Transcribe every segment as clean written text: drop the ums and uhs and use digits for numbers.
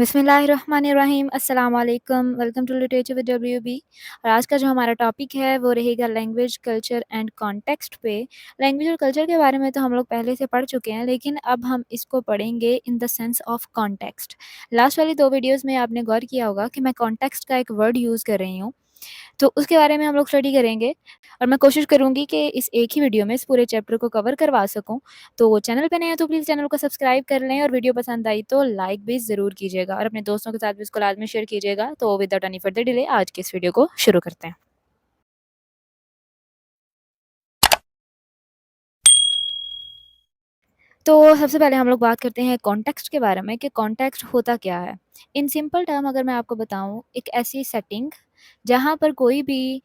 बिस्मिल्लाहिर्रहमानिर्रहीम अस्सलाम वालेकुम welcome to literature with WB. और आज का जो हमारा टॉपिक है वो रहेगा लैंग्वेज कल्चर एंड कॉन्टेक्स्ट पे। लैंग्वेज और कल्चर के बारे में तो हम लोग पहले से पढ़ चुके हैं, लेकिन अब हम इसको पढ़ेंगे in the sense of context. Last वाली 2 वीडियोस में आपने गौर किया होगा कि मैं कॉन्टेक्स्ट का एक वर्ड यूज़ कर रही हूँ, तो उसके बारे में हम लोग स्टडी करेंगे। और मैं कोशिश करूँगी कि इस एक ही वीडियो में इस पूरे चैप्टर को कवर करवा सकूँ। तो चैनल पे नए हैं तो प्लीज़ चैनल को सब्सक्राइब कर लें, और वीडियो पसंद आई तो लाइक भी ज़रूर कीजिएगा और अपने दोस्तों के साथ भी इसको लाज़मी शेयर कीजिएगा। तो विदाउट एनी फर्दर डिले आज की इस वीडियो को शुरू करते हैं। तो सबसे पहले हम लोग बात करते हैं कॉन्टेक्स्ट के बारे में कि कॉन्टेक्स्ट होता क्या है। इन सिंपल टर्म अगर मैं आपको बताऊँ, एक ऐसी सेटिंग जहाँ पर कोई भी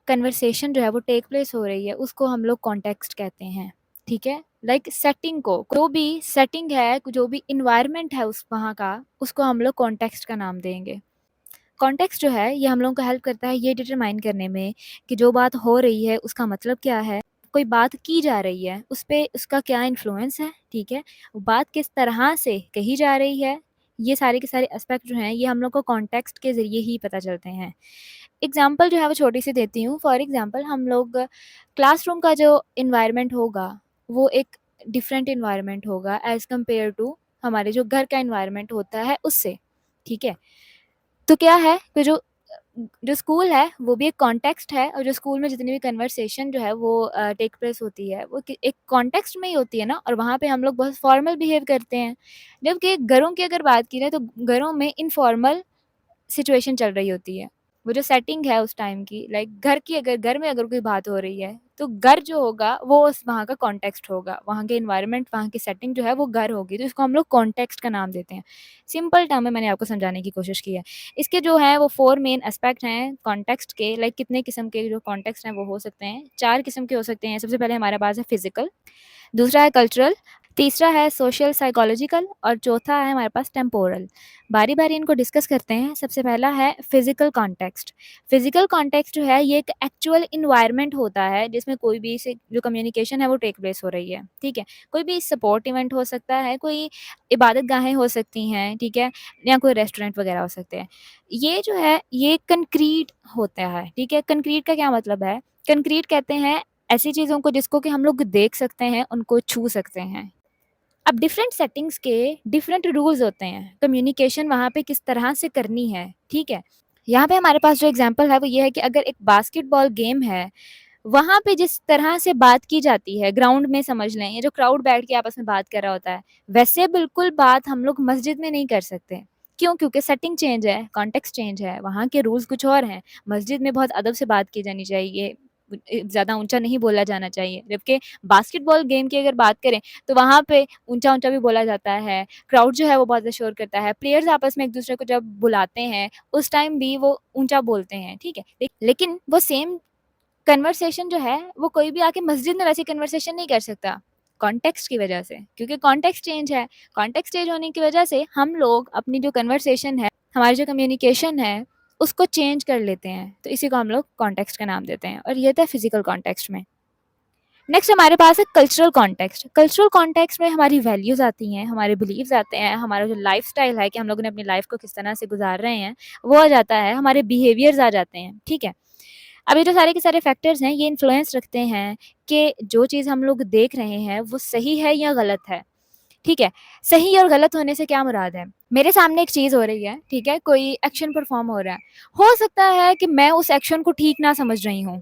कन्वर्सेशन जो है वो टेक प्लेस हो रही है, उसको हम लोग कॉन्टेक्स्ट कहते हैं। ठीक है, लाइक सेटिंग को, जो भी सेटिंग है, जो भी इन्वायरमेंट है उस वहाँ का, उसको हम लोग कॉन्टेक्स्ट का नाम देंगे। कॉन्टेक्स्ट जो है ये हम लोगों को हेल्प करता है ये डिटरमाइन करने में कि जो बात हो रही है उसका मतलब क्या है, कोई बात की जा रही है उस पे उसका क्या इन्फ्लुएंस है। ठीक है, वो बात किस तरह से कही जा रही है, ये सारे के सारे एस्पेक्ट जो हैं ये हम लोग को कॉन्टेक्स्ट के ज़रिए ही पता चलते हैं। एग्ज़ाम्पल जो है वो छोटी-सी देती हूँ। फॉर एग्ज़ाम्पल हम लोग क्लासरूम का जो एनवायरनमेंट होगा, वो एक डिफरेंट एनवायरनमेंट होगा एज़ कम्पेयर टू हमारे जो घर का एनवायरनमेंट होता है उससे। ठीक है? तो क्या है कि जो जो स्कूल है वो भी एक कॉन्टेक्स्ट है, और जो स्कूल में जितनी भी कन्वर्सेशन जो है वो टेक प्लेस होती है वो एक कॉन्टेक्स्ट में ही होती है ना, और वहाँ पे हम लोग बहुत फॉर्मल बिहेव करते हैं। जबकि घरों की अगर बात की जाए तो घरों में इनफॉर्मल सिचुएशन चल रही होती है। वो जो सेटिंग है उस टाइम की, लाइक घर की, अगर घर में अगर कोई बात हो रही है, तो घर जो होगा वो उस वहाँ का कॉन्टेक्स्ट होगा। वहाँ के एनवायरनमेंट, वहाँ की सेटिंग जो है वो घर होगी, तो इसको हम लोग कॉन्टेक्स्ट का नाम देते हैं। सिंपल टर्म में मैंने आपको समझाने की कोशिश की है। इसके जो है वो 4 मेन एस्पेक्ट हैं कॉन्टेक्स्ट के, लाइक कितने किस्म के जो कॉन्टेक्स्ट हैं वो हो सकते हैं। 4 किस्म के हो सकते हैं। सबसे पहले हमारे पास है फिज़िकल, दूसरा है कल्चरल, तीसरा है सोशल साइकोलॉजिकल, और चौथा है हमारे पास टेम्पोरल। बारी-बारी इनको डिस्कस करते हैं। सबसे पहला है फिज़िकल कॉन्टेक्स्ट। फिज़िकल कॉन्टेक्स्ट जो है ये एक एक्चुअल एनवायरनमेंट होता है जिसमें कोई भी से जो कम्युनिकेशन है वो टेक प्लेस हो रही है। ठीक है? कोई भी सपोर्ट इवेंट हो सकता है, कोई इबादत गाहें हो सकती हैं, ठीक है? या कोई रेस्टोरेंट वगैरह हो सकते हैं। ये जो है ये कंक्रीट होता है। ठीक है? कंक्रीट का क्या मतलब है? कंक्रीट कहते हैं ऐसी चीज़ों को जिसको कि हम लोग देख सकते हैं, उनको छू सकते हैं। अब डिफरेंट सेटिंग्स के डिफरेंट रूल्स होते हैं, कम्युनिकेशन वहाँ पे किस तरह से करनी है। ठीक है? यहाँ पे हमारे पास जो एग्ज़ाम्पल है वो ये है कि अगर एक बास्केटबॉल गेम है, वहाँ पे जिस तरह से बात की जाती है, ग्राउंड में समझ लें, ये जो क्राउड बैठ के आपस में बात कर रहा होता है, वैसे बिल्कुल बात हम लोग मस्जिद में नहीं कर सकते। क्यों? क्योंकि सेटिंग चेंज है, कॉन्टेक्स्ट चेंज है, वहाँ के रूल्स कुछ और हैं। मस्जिद में बहुत अदब से बात की जानी चाहिए, ज़्यादा ऊँचा नहीं बोला जाना चाहिए। जबकि बास्केटबॉल गेम की अगर बात करें, तो वहाँ पे ऊँचा-ऊँचा भी बोला जाता है, क्राउड जो है वो बहुत ज़्यादा शोर करता है, प्लेयर्स आपस में एक-दूसरे को जब बुलाते हैं, उस टाइम भी वो ऊँचा बोलते हैं, ठीक है? लेकिन वो सेम कन्वर्सेशन जो है वो कोई भी आके मस्जिद में वैसी कन्वर्सेशन नहीं कर सकता, कॉन्टेक्स्ट की वजह से, क्योंकि कॉन्टेक्स्ट चेंज है। कॉन्टेक्स्ट चेंज होने की वजह से हम लोग अपनी जो कन्वर्सेशन है, हमारी जो कम्युनिकेशन है, उसको चेंज कर लेते हैं। तो इसी को हम लोग कॉन्टेक्स्ट का नाम देते हैं, और ये था फिजिकल कॉन्टेक्स्ट में। नेक्स्ट हमारे पास है कल्चरल कॉन्टेक्स्ट। कल्चरल कॉन्टेक्स्ट में हमारी वैल्यूज़ आती हैं, हमारे बिलीव्स आते हैं, हमारा जो लाइफ़स्टाइल है कि हम लोगों ने अपनी लाइफ़ को किस तरह से गुज़ार रहे हैं, वो आ जाता है, हमारे बिहेवियर्स आ जाते हैं, ठीक है? अब ये जो सारे के सारे फैक्टर्स हैं, ये इन्फ्लुएंस रखते हैं कि जो चीज़ हम लोग देख रहे हैं, वो सही है या गलत है, ठीक है? सही और गलत होने से क्या मुराद है? मेरे सामने एक चीज़ हो रही है, ठीक है? कोई एक्शन परफ़ॉर्म हो रहा है। हो सकता है कि मैं उस एक्शन को ठीक ना समझ रही हूँ,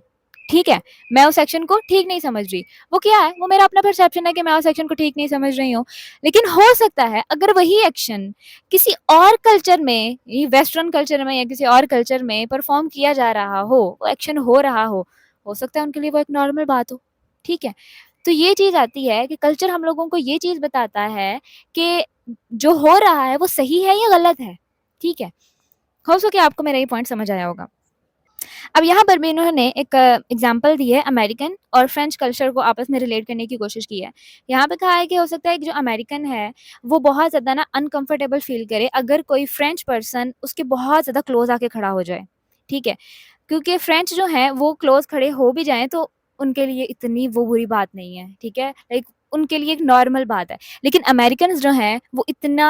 ठीक है? मैं उस एक्शन को ठीक नहीं समझ रही। वो क्या है? वो मेरा अपना परसेप्शन है कि मैं उस एक्शन को ठीक नहीं समझ रही हूँ। लेकिन हो सकता है अगर वही एक्शन किसी और कल्चर में, ये वेस्टर्न कल्चर में या किसी और कल्चर में परफ़ॉर्म किया जा रहा हो, वो एक्शन हो रहा हो सकता है उनके लिए वो एक नॉर्मल बात हो, ठीक है? तो ये चीज़ आती है कि कल्चर हम लोगों को ये चीज़ बताता है कि जो हो रहा है वो सही है या गलत है, ठीक है? हो सके आपको मेरा ये पॉइंट समझ आया होगा। अब यहाँ पर भी इन्होंने एक एग्ज़ाम्पल दी है, अमेरिकन और फ्रेंच कल्चर को आपस में रिलेट करने की कोशिश की है। यहाँ पे कहा है कि हो सकता है कि जो अमेरिकन है, वो बहुत ज़्यादा ना अनकम्फ़र्टेबल फ़ील करे अगर कोई फ्रेंच पर्सन उसके बहुत ज़्यादा क्लोज़ आके खड़ा हो जाए, ठीक है? क्योंकि फ्रेंच जो हैं वो क्लोज़ खड़े हो भी जाएँ तो उनके लिए इतनी वो बुरी बात नहीं है, ठीक है? लाइक उनके लिए एक नॉर्मल बात है। लेकिन अमेरिकन्स जो हैं वो इतना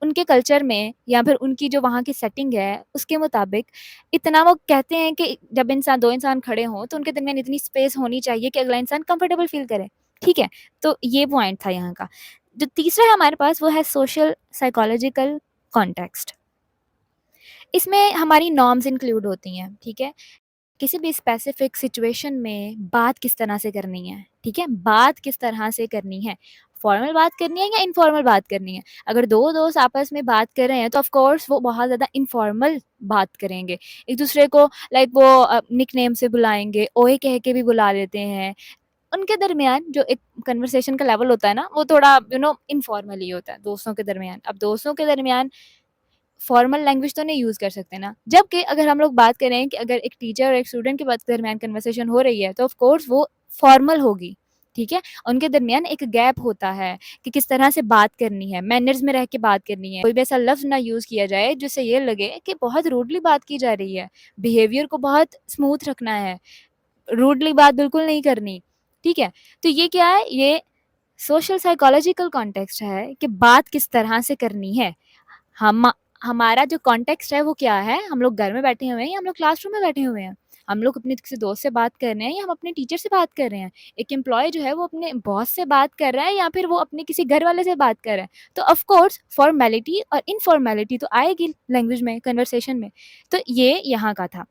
उनके कल्चर में या फिर उनकी जो वहाँ की सेटिंग है, उसके मुताबिक इतना वो कहते हैं कि जब 2 इंसान खड़े हों, तो उनके दरमियान इतनी स्पेस होनी चाहिए कि अगला इंसान कंफर्टेबल फ़ील करे, ठीक है? तो ये पॉइंट था यहाँ का। जो तीसरा है हमारे पास वो है सोशल साइकोलॉजिकल कॉन्टेक्स्ट। इसमें हमारी नॉर्म्स इंक्लूड होती हैं, ठीक है? किसी भी स्पेसिफिक सिचुएशन में बात किस तरह से करनी है, ठीक है? बात किस तरह से करनी है, फॉर्मल बात करनी है या इनफॉर्मल बात करनी है? अगर 2 दोस्त आपस में बात कर रहे हैं तो ऑफ कोर्स वो बहुत ज़्यादा इनफॉर्मल बात करेंगे। एक दूसरे को लाइक वो निकनेम से बुलाएँगे, ओए कह के भी बुला लेते हैं। उनके दरमियान जो एक कन्वर्सेशन का लेवल होता है ना, वो थोड़ा इनफॉर्मल ही होता है दोस्तों के दरमियान। अब दोस्तों के दरमियान फॉर्मल लैंग्वेज तो नहीं यूज़ कर सकते ना। जबकि अगर हम लोग बात करें कि अगर एक टीचर और एक स्टूडेंट के दरमियान कन्वर्सेशन हो रही है, तो ऑफ कोर्स वो फॉर्मल होगी, ठीक है? उनके दरमियान एक गैप होता है कि किस तरह से बात करनी है, मैनर्स में रह के बात करनी है। कोई भी ऐसा लफ्ज़ ना यूज़ किया जाए जिससे ये लगे कि बहुत रूडली बात की जा रही है। बिहेवियर को बहुत स्मूथ रखना है, रूडली बात बिल्कुल नहीं करनी, ठीक है? तो ये क्या है, ये सोशल साइकोलॉजिकल कॉन्टेक्स्ट है कि बात किस तरह से करनी है। हम हमारा जो कॉन्टेक्स्ट है वो क्या है, हम लोग घर में बैठे हुए हैं या हम लोग क्लासरूम में बैठे हुए हैं। हम लोग अपने किसी दोस्त से बात कर रहे हैं या हम अपने टीचर से बात कर रहे हैं। एक एम्प्लॉयी जो है वो अपने बॉस से बात कर रहा है या फिर वो अपने किसी घर वाले से बात कर रहा है। तो ऑफ कोर्स फॉर्मेलिटी और इनफॉर्मेलिटी तो आएगी लैंग्वेज में, कन्वर्सेशन में। तो ये यहाँ का था।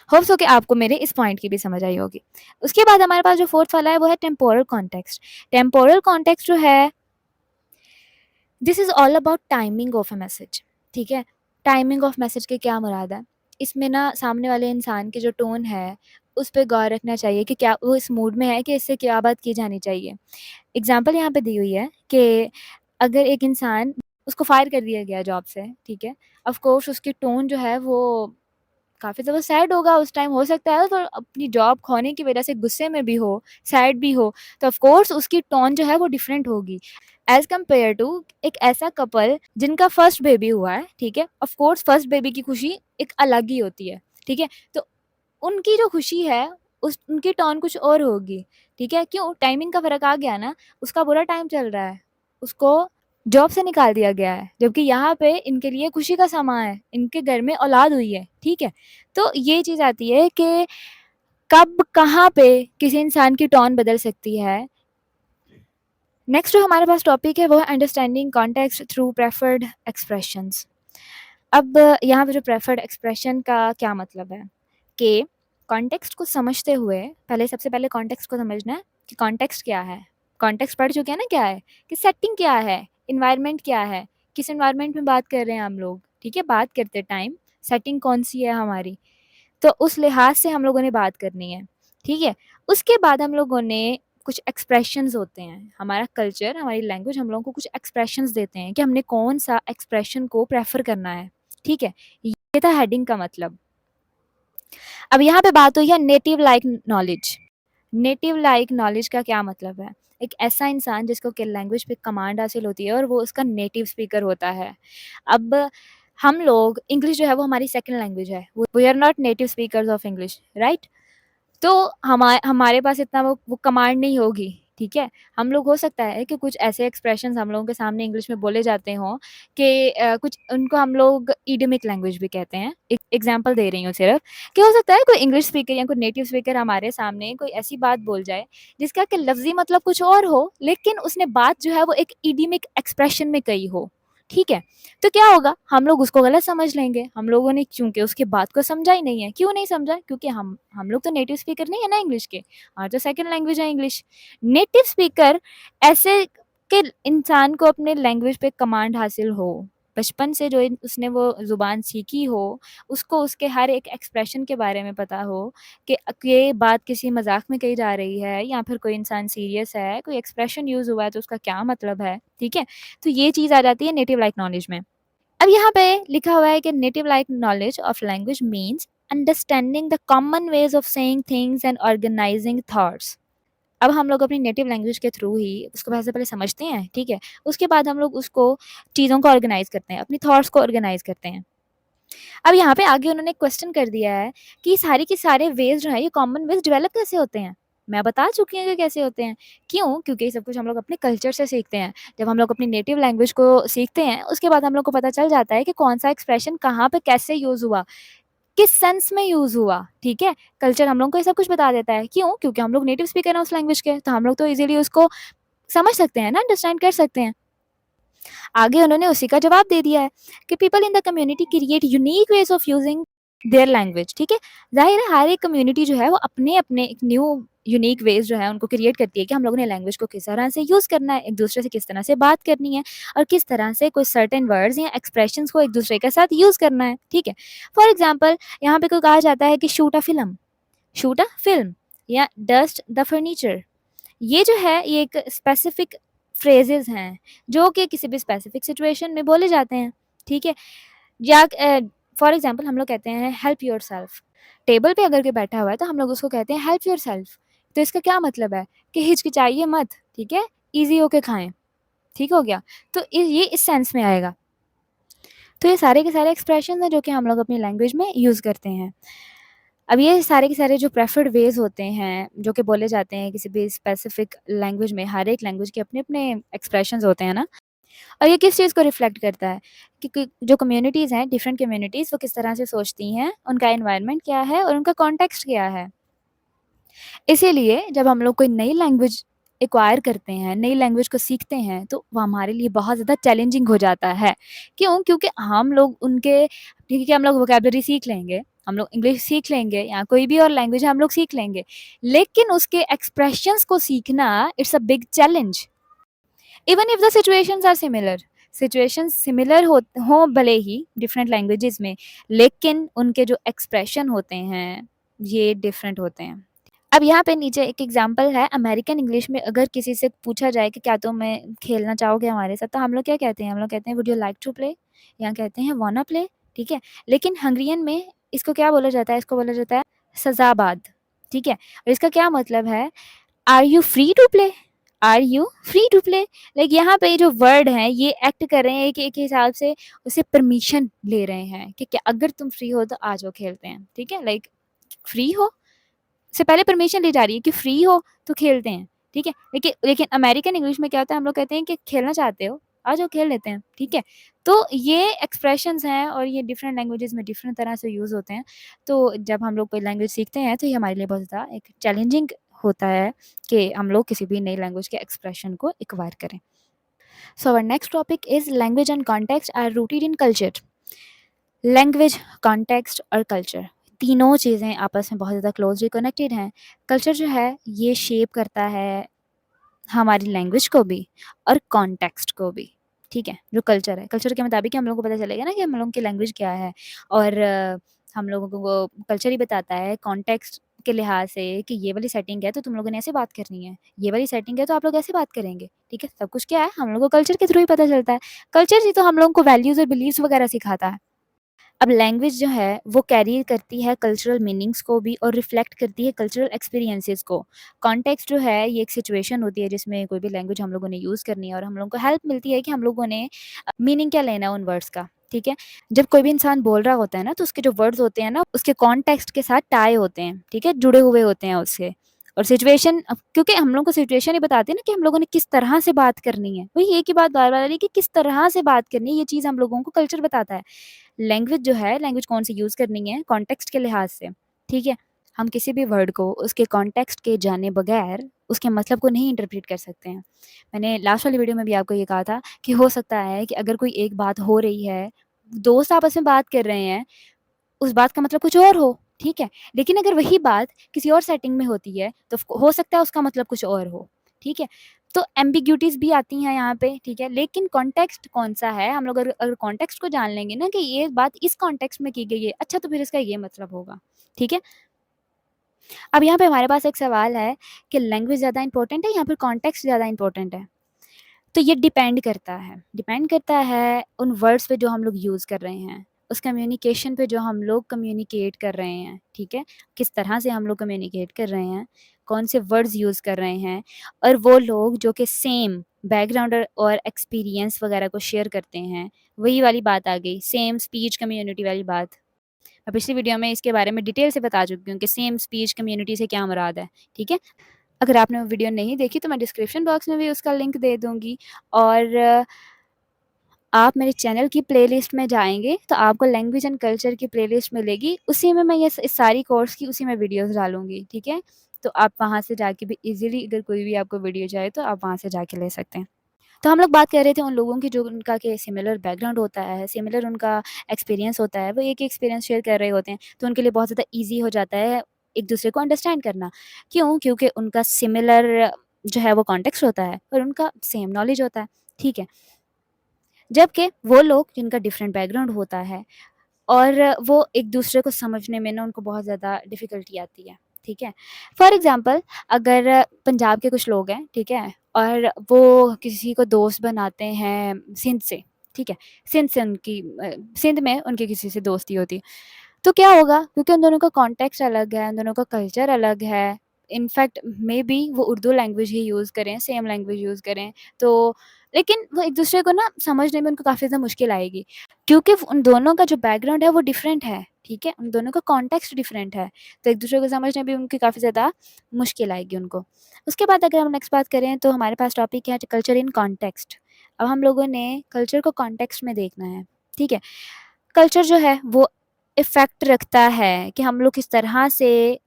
होप सो कि आपको मेरे इस पॉइंट की भी समझ आई होगी। उसके बाद हमारे पास जो फोर्थ वाला है वो है टेम्पोरल कॉन्टेक्स्ट। टेम्पोरल कॉन्टेक्स्ट जो है, this is all about timing of a message, ठीक है? टाइमिंग ऑफ मैसेज के क्या मुराद है? इसमें ना सामने वाले इंसान की जो टोन है, उस पे गौर रखना चाहिए कि क्या वो इस मूड में है कि इससे क्या बात की जानी चाहिए। एग्ज़ाम्पल यहाँ पे दी हुई है कि अगर एक इंसान, उसको फायर कर दिया गया जॉब से, ठीक है? ऑफ़ कोर्स उसकी टोन जो है वो काफ़ी ज़्यादा सैड होगा उस टाइम, हो सकता है वो अपनी जॉब खोने की वज़ह से गुस्से में भी हो, सैड भी हो, तो ऑफ़ कोर्स उसकी टोन जो है वो डिफरेंट होगी। एज़ कम्पेयर टू एक ऐसा कपल जिनका फर्स्ट बेबी हुआ है, ठीक है? ऑफ़ कोर्स फर्स्ट बेबी की खुशी एक अलग ही होती है, ठीक है? तो उनकी जो खुशी है, उस उनकी टोन कुछ और होगी, ठीक है? क्यों? टाइमिंग का फ़र्क आ गया ना, उसका बुरा टाइम चल रहा है, उसको जॉब से निकाल दिया गया है, जबकि यहाँ पे इनके लिए खुशी का समा है, इनके घर में औलाद हुई है, ठीक है? तो ये चीज़ आती है कि कब, कहाँ पे किसी इंसान की टोन बदल सकती है। नेक्स्ट जो हमारे पास टॉपिक है वो है understanding context through preferred expressions. अब यहाँ पे जो प्रेफर्ड एक्सप्रेशन का क्या मतलब है कि कॉन्टेक्स्ट को समझते हुए पहले, सबसे पहले कॉन्टेक्स्ट को समझना है कि कॉन्टेक्स्ट क्या है। कॉन्टेक्स्ट पढ़ चुके हैं ना क्या है, कि सेटिंग क्या है, इन्वायरमेंट क्या है, किस इन्वायरमेंट में बात कर रहे हैं हम लोग, ठीक है? बात करते टाइम सेटिंग कौन सी है हमारी, तो उस लिहाज से हम लोगों ने बात करनी है, ठीक है? उसके बाद हम लोगों ने कुछ एक्सप्रेशंस होते हैं, हमारा कल्चर, हमारी लैंग्वेज हम लोगों को कुछ एक्सप्रेशंस देते हैं कि हमने कौन-सा एक्सप्रेशन को प्रेफ़र करना है, ठीक है? ये था हेडिंग का मतलब। अब यहाँ पे बात हुई है native like knowledge. Native like knowledge का क्या मतलब है? एक ऐसा इंसान जिसको कि लैंग्वेज पे कमांड हासिल होती है और वो उसका नेटिव स्पीकर होता है। अब हम लोग, इंग्लिश जो है वो हमारी सेकंड लैंग्वेज है। We are not native speakers of English, right? तो हमारे पास इतना वो कमांड नहीं होगी, ठीक है? हम लोग, हो सकता है कि कुछ ऐसे एक्सप्रेशंस हम लोगों के सामने इंग्लिश में बोले जाते हों कि कुछ उनको हम लोग इडियमिक लैंग्वेज भी कहते हैं। एक एग्ज़ाम्पल दे रही हूँ सिर्फ़, कि हो सकता है कोई इंग्लिश स्पीकर या कोई नेटिव स्पीकर हमारे सामने कोई ऐसी बात बोल जाए, जिसका कि लफ़्ज़ी मतलब कुछ और हो, लेकिन उसने बात जो है वो एक इडियमिक एक्सप्रेशन में कही हो, ठीक है? तो क्या होगा, हम लोग उसको गलत समझ लेंगे। हम लोगों ने चूँकि उसकी बात को समझा ही नहीं है। क्यों नहीं समझा? क्योंकि हम लोग तो नेटिव स्पीकर नहीं है ना इंग्लिश के। हमारी तो सेकंड लैंग्वेज है इंग्लिश। नेटिव स्पीकर ऐसे के इंसान को अपने लैंग्वेज पे कमांड हासिल हो। बचपन से जो उसने वो ज़ुबान सीखी हो, उसको उसके हर एक एक्सप्रेशन के बारे में पता हो कि ये बात किसी मज़ाक में कही जा रही है या फिर कोई इंसान सीरियस है, कोई एक्सप्रेशन यूज़ हुआ है तो उसका क्या मतलब है, ठीक है? तो ये चीज़ आ जाती है नेटिव लाइक नॉलेज में। अब यहाँ पे लिखा हुआ है कि native like knowledge of language means understanding the common ways of saying things and organising thoughts. अब हम लोग अपनी नेटिव लैंग्वेज के थ्रू ही उसको सबसे पहले समझते हैं, ठीक है? उसके बाद हम लोग उसको, चीज़ों को ऑर्गेनाइज़ करते हैं, अपनी थॉट्स को ऑर्गेनाइज़ करते हैं। अब यहाँ पे आगे उन्होंने क्वेश्चन कर दिया है कि सारे के सारे वेज़ जो हैं, ये कॉमन वेज़ डेवलप कैसे होते हैं? मैं बता चुकी हूँ कि कैसे होते हैं। क्यों? क्योंकि ये सब कुछ हम लोग अपने कल्चर से सीखते हैं। जब हम लोग अपनी नेटिव लैंग्वेज को सीखते हैं, उसके बाद हम लोग को पता चल जाता है कि कौन-सा एक्सप्रेशन कहाँ पे कैसे यूज़ हुआ, किस सेंस में यूज़ हुआ, ठीक है? कल्चर हम लोग को ये सब कुछ बता देता है। क्यों? क्योंकि हम लोग नेटिव स्पीकर हैं उस लैंग्वेज के, तो हम लोग तो ईज़िली उसको समझ सकते हैं ना, अंडरस्टैंड कर सकते हैं। आगे उन्होंने उसी का जवाब दे दिया है कि people in the community create unique ways of using their language, ठीक है। जाहिर है हर एक कम्युनिटी जो है वो अपने अपने एक न्यू यूनिक वेज जो है उनको क्रिएट करती है कि हम लोगों ने लैंग्वेज को किस तरह से यूज़ करना है, एक दूसरे से किस तरह से बात करनी है और किस तरह से कोई सर्टेन वर्ड्स या एक्सप्रेशंस को एक दूसरे के साथ यूज़ करना है, ठीक है। फॉर एग्जाम्पल यहाँ पे कोई कहा जाता है कि शूट अ फिल्म या डस्ट द फर्नीचर। ये जो है ये एक स्पेसिफिक फ्रेजेस हैं जो कि किसी भी स्पेसिफिक सिचुएशन में बोले जाते हैं, ठीक है। या फॉर एग्जांपल हम लोग कहते हैं हेल्प योरसेल्फ। टेबल पे अगर कोई बैठा हुआ है तो हम लोग उसको कहते हैं हेल्प योरसेल्फ। तो इसका क्या मतलब है कि हिचकिचाइए मत, ठीक है, ईजी होके खाएं, ठीक हो गया। तो ये इस सेंस में आएगा। तो ये सारे के सारे एक्सप्रेशन हैं जो कि हम लोग अपनी लैंग्वेज में यूज़ करते हैं। अब ये सारे के सारे जो प्रेफर्ड वेज़ होते हैं, जो कि बोले जाते हैं किसी भी स्पेसिफ़िक लैंग्वेज में, हर एक लैंग्वेज के अपने-अपने एक्सप्रेशंस होते हैं ना, और ये किस चीज़ को रिफ्लेक्ट करता है कि जो कम्युनिटीज़ हैं, डिफरेंट कम्युनिटीज़ वो किस तरह से सोचती हैं, उनका एनवायरनमेंट क्या है और उनका कॉन्टेक्स्ट क्या है। इसीलिए जब हम लोग कोई नई लैंग्वेज एक्वायर करते हैं, नई लैंग्वेज को सीखते हैं, तो वो हमारे लिए बहुत ज़्यादा चैलेंजिंग हो जाता है। क्यों? क्योंकि हम लोग उनके ठीक है, हम लोग वोकैब्युलरी सीख लेंगे, हम लोग इंग्लिश सीख लेंगे या कोई भी और लैंग्वेज हम लोग सीख लेंगे, लेकिन उसके एक्सप्रेशंस को सीखना it's a big challenge. Even if the situations are similar, situations similar हों भले ही डिफरेंट लैंग्वेजेज़ में, लेकिन उनके जो एक्सप्रेशन होते हैं, ये डिफरेंट होते हैं। अब यहाँ पे नीचे एक एग्जांपल है, अमेरिकन इंग्लिश में अगर किसी से पूछा जाए कि क्या तुम खेलना चाहोगे हमारे साथ, तो हम लोग क्या कहते हैं? हम लोग कहते हैं would you like to play या कहते हैं वान्ना प्ले, ठीक है? लेकिन हंगरियन में इसको क्या बोला जाता है? इसको बोला जाता है सज़ाबाद, ठीक है? और इसका क्या मतलब है? Are you free to play? Are you free to play? Like यहाँ पे जो वर्ड हैं ये एक्ट कर रहे हैं कि एक हिसाब से उससे परमिशन ले रहे हैं कि क्या अगर तुम फ्री हो तो आ जाओ खेलते हैं, ठीक है? लाइक फ्री हो से पहले परमिशन ली जा रही है कि फ्री हो तो खेलते हैं, ठीक है? लेकिन लेकिन अमेरिकन इंग्लिश में क्या होता है, हम लोग कहते हैं कि खेलना चाहते हो, आ जाओ खेल लेते हैं, ठीक है? तो ये एक्सप्रेशंस हैं और ये डिफरेंट लैंग्वेजेज़ में डिफरेंट तरह से यूज़ होते हैं। तो जब हम लोग कोई लैंग्वेज सीखते हैं तो ये हमारे लिए बहुत ज़्यादा एक चैलेंजिंग होता है कि हम लोग किसी भी नई लैंग्वेज के एक्सप्रेशन को एक्वायर करें। So our next topic is language and context are rooted in culture. Language, context और कल्चर तीनों चीज़ें आपस में बहुत ज़्यादा क्लोज़ली कनेक्टेड हैं। कल्चर जो है ये शेप करता है हमारी लैंग्वेज को भी और कॉन्टेक्स्ट को भी, ठीक है? जो कल्चर है, कल्चर के मुताबिक ही हम लोगों को पता चलेगा ना कि हम लोगों की लैंग्वेज क्या है और हम लोगों को वो कल्चर ही बताता है कॉन्टेक्स्ट के लिहाज से कि ये वाली सेटिंग है तो तुम लोगों ने ऐसे बात करनी है, ये वाली सेटिंग है तो आप लोग ऐसे बात करेंगे, ठीक है? सब कुछ क्या है हम लोगों को कल्चर के थ्रू ही पता चलता है। कल्चर ही तो हम लोगों को वैल्यूज़ और बिलीव्स वगैरह सिखाता है। अब लैंग्वेज जो है वो कैरी करती है कल्चरल मीनिंग्स को भी और रिफ्लेक्ट करती है कल्चरल एक्सपीरियंसेस को। कॉन्टेक्स्ट जो है ये एक सिचुएशन होती है जिसमें कोई भी लैंग्वेज हम लोगों ने यूज़ करनी है और हम लोगों को हेल्प मिलती है कि हम लोगों ने मीनिंग क्या लेना है उन वर्ड्स का, ठीक है? जब कोई भी इंसान बोल रहा होता है ना तो उसके जो वर्ड्स होते हैं ना उसके कॉन्टेक्स्ट के साथ टाई होते हैं, ठीक है? जुड़े हुए होते हैं उससे। और सिचुएशन क्योंकि हम लोग को सिचुएशन ही बताती है ना कि हम लोगों ने किस तरह से बात करनी है। वही एक ही बात बार-बार आ रही है कि किस तरह से बात करनी है, ये चीज़ हम लोगों को कल्चर बताता है। लैंग्वेज जो है, लैंग्वेज कौन-सी यूज़ करनी है कॉन्टेक्स्ट के लिहाज से, ठीक है? हम किसी भी वर्ड को उसके कॉन्टेक्स्ट के जाने बगैर उसके मतलब को नहीं इंटरप्रेट कर सकते हैं। मैंने लास्ट वाली वीडियो में भी आपको ये कहा था कि हो सकता है कि अगर कोई एक बात हो रही है, दोस्त आपस में बात कर रहे हैं, उस बात का मतलब कुछ और हो, ठीक है? लेकिन अगर वही बात किसी और सेटिंग में होती है, तो हो सकता है उसका मतलब कुछ और हो, ठीक है? तो एम्बिग्यूटीज़ भी आती हैं यहाँ पे, ठीक है? लेकिन कॉन्टेक्स्ट कौन-सा है, हम लोग अगर अगर कॉन्टेक्स्ट को जान लेंगे ना कि ये बात इस कॉन्टेक्स्ट में की गई है, अच्छा तो फिर इसका ये मतलब होगा, ठीक है? अब यहाँ पे हमारे पास एक सवाल है कि लैंग्वेज ज़्यादा इम्पोर्टेंट है या फिर कॉन्टेक्स्ट ज़्यादा इम्पोर्टेंट है? तो ये डिपेंड करता है उन वर्ड्स पे जो हम लोग यूज़ कर रहे हैं, उस कम्युनिकेशन पे जो हम लोग कम्युनिकेट कर रहे हैं, ठीक है? किस तरह से हम लोग कम्युनिकेट कर रहे हैं, कौन से वर्ड्स यूज़ कर रहे हैं और वो लोग जो कि सेम बैकग्राउंड और एक्सपीरियंस वगैरह को शेयर करते हैं, वही वाली बात आ गई, सेम स्पीच कम्युनिटी वाली बात। मैं पिछली वीडियो में इसके बारे में डिटेल से बता चुकी हूँ कि सेम स्पीच कम्युनिटी से क्या मुराद है, ठीक है? अगर आपने वो वीडियो नहीं देखी तो मैं डिस्क्रिप्शन बॉक्स में भी उसका लिंक दे दूँगी, और आप मेरे चैनल की प्लेलिस्ट में जाएँगे तो आपको लैंग्वेज एंड कल्चर की प्लेलिस्ट मिलेगी, उसी में मैं ये इस सारी कोर्स की उसी में वीडियोज़ डालूँगी, ठीक है? तो आप वहाँ से जाके भी ईज़िली, अगर कोई भी आपको वीडियो चाहिए तो आप वहाँ से जाके ले सकते हैं। तो हम लोग बात कर रहे थे उन लोगों की जो उनका के सिमिलर बैकग्राउंड होता है, सिमिलर उनका एक्सपीरियंस होता है, वो एक ही एक्सपीरियंस शेयर कर रहे होते हैं, तो उनके लिए बहुत ज़्यादा ईज़ी हो जाता है एक-दूसरे को अंडरस्टैंड करना। क्यों? क्योंकि उनका सिमिलर जो है वो कॉन्टेक्स्ट होता है और उनका सेम नॉलेज होता है, ठीक है? जबकि वो लोग जिनका डिफरेंट बैकग्राउंड होता है और वो एक-दूसरे को समझने में ना उनको बहुत ज़्यादा डिफ़िकल्टी आती है, ठीक है? फॉर एग्ज़ाम्पल, अगर पंजाब के कुछ लोग हैं, ठीक है? और वो किसी को दोस्त बनाते हैं सिंध से, ठीक है? सिंध में उनकी किसी से दोस्ती होती है। तो क्या होगा? क्योंकि उन दोनों का कॉन्टेक्स्ट अलग है, उन दोनों का कल्चर अलग है, इनफैक्ट मेबी वो उर्दू लैंग्वेज ही यूज़ करें, सेम लैंग्वेज यूज़ करें, तो लेकिन वो एक-दूसरे को ना समझने में उनको काफ़ी ज़्यादा मुश्किल आएगी, क्योंकि उन दोनों का जो बैकग्राउंड है वो डिफरेंट है, ठीक है? उन दोनों का कॉन्टेक्स्ट डिफरेंट है, तो एक-दूसरे को समझने में उनकी काफ़ी ज़्यादा मुश्किल आएगी उनको। उसके बाद अगर हम नेक्स्ट बात करें तो हमारे पास टॉपिक है कल्चर इन कॉन्टेक्स्ट। अब हम लोगों ने कल्चर को कॉन्टेक्स्ट में देखना है, ठीक है? कल्चर जो है वो इफ़ेक्ट रखता है कि हम लोग किस तरह से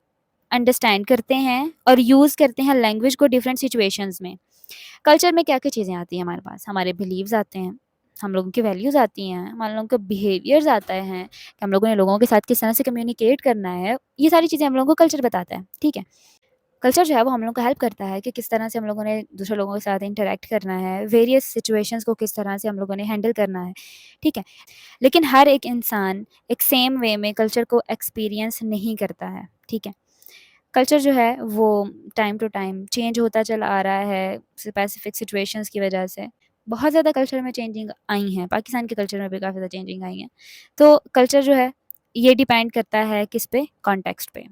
अंडरस्टैंड करते हैं और यूज़ करते हैं लैंग्वेज को डिफरेंट सिचुएशंस में। कल्चर में क्या-क्या चीज़ें आती हैं हमारे पास? हमारे बिलीव्स आते हैं, हम लोगों की वैल्यूज़ आती हैं, हमारे लोगों का बिहेवियर्स आता है, कि हम लोगों ने लोगों के साथ किस तरह से कम्युनिकेट करना है, ये सारी चीज़ें हम लोगों को कल्चर बताता है, ठीक है? कल्चर जो है वो हम लोग को हेल्प करता है कि किस तरह से हम लोगों ने दूसरे लोगों के साथ इंटरैक्ट करना है, वेरियस सिचुएशंस को किस तरह से हम लोगों ने हैंडल करना है, ठीक है? लेकिन हर एक इंसान एक सेम वे में कल्चर को एक्सपीरियंस नहीं करता है, ठीक है? कल्चर जो है वो टाइम टू टाइम चेंज होता चला आ रहा है स्पेसिफिक सिचुएशंस की वजह से। बहुत ज़्यादा कल्चर में चेंजिंग आई हैं, पाकिस्तान के कल्चर में भी काफ़ी ज़्यादा चेंजिंग आई हैं। तो कल्चर जो है ये डिपेंड करता है किस पे? कॉन्टेक्स्ट पे।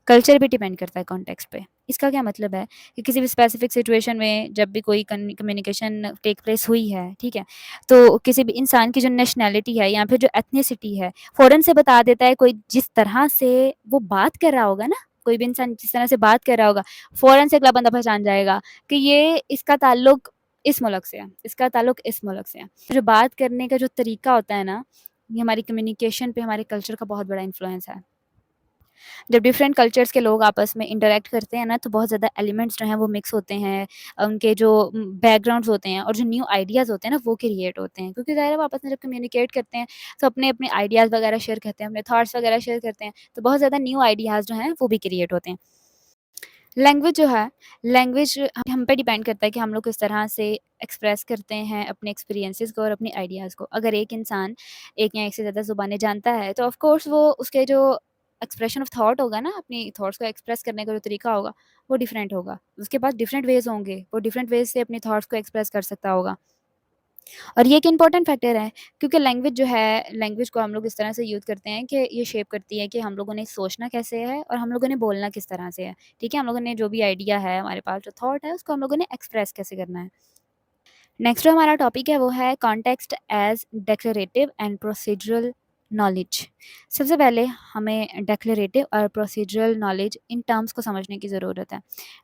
कल्चर भी डिपेंड करता है कॉन्टेक्स्ट पे। इसका क्या मतलब है कि किसी भी स्पेसिफिक सिचुएशन में जब भी कोई कम्युनिकेशन टेक प्लेस हुई है, ठीक है? तो किसी भी इंसान की जो नेशनैलिटी है या फिर जो एथनिसिटी है, फ़ौरन से बता देता है कोई जिस तरह से वो बात कर रहा होगा ना, कोई भी इंसान जिस तरह से बात कर रहा होगा, फ़ौरन से अगला बंदा पहचान जाएगा कि ये इसका ताल्लुक इस मुल्क से है, इसका ताल्लुक इस मुल्क से है। जो बात करने का जो तरीका होता है ना, ये हमारी कम्युनिकेशन पे हमारे कल्चर का बहुत बड़ा इन्फ्लुएंस है। जब डिफरेंट कल्चर्स के लोग आपस में इंटरैक्ट करते हैं ना, तो बहुत ज़्यादा एलिमेंट्स जो हैं वो मिक्स होते हैं। उनके जो बैकग्राउंड्स होते हैं और जो न्यू आइडियाज़ होते हैं ना, वो क्रिएट होते हैं। क्योंकि ज़ाहिर है वो आपस में जब कम्युनिकेट करते हैं, तो अपने-अपने आइडियाज़ वगैरह शेयर करते हैं, अपने थॉट्स वगैरह शेयर करते हैं, तो बहुत ज़्यादा न्यू आइडियाज़ जो हैं वो भी क्रिएट होते हैं। लैंग्वेज जो है, लैंग्वेज हम पे डिपेंड करता है कि हम लोग किस तरह से एक्सप्रेस करते हैं अपने एक्सपीरियंसेस को और अपने आइडियाज़ को। अगर एक इंसान एक या एक से ज़्यादा ज़ुबानें जानता है, तो ऑफ़ कोर्स वो उसके जो एक्सप्रेशन ऑफ थॉट होगा ना, अपनी थॉट्स को एक्सप्रेस करने का जो तरीका होगा, वो डिफरेंट होगा। उसके पास डिफरेंट वेज़ होंगे, वो डिफरेंट वेज़ से अपनी थॉट्स को एक्सप्रेस कर सकता होगा। और ये एक इम्पॉर्टेंट फैक्टर है, क्योंकि लैंग्वेज जो है, लैंग्वेज को हम लोग इस तरह से यूज़ करते हैं कि ये शेप करती है कि हम लोगों ने सोचना कैसे है और हम लोगों ने बोलना किस तरह से है, ठीक है? हम लोगों ने जो भी आइडिया है, हमारे पास जो थॉट है, उसको हम लोगों ने एक्सप्रेस कैसे करना है। नेक्स्ट जो हमारा टॉपिक है वो है context as declarative and procedural knowledge. सबसे पहले हमें डिक्लेरेटिव और प्रोसीजरल नॉलेज इन टर्म्स को समझने की ज़रूरत है।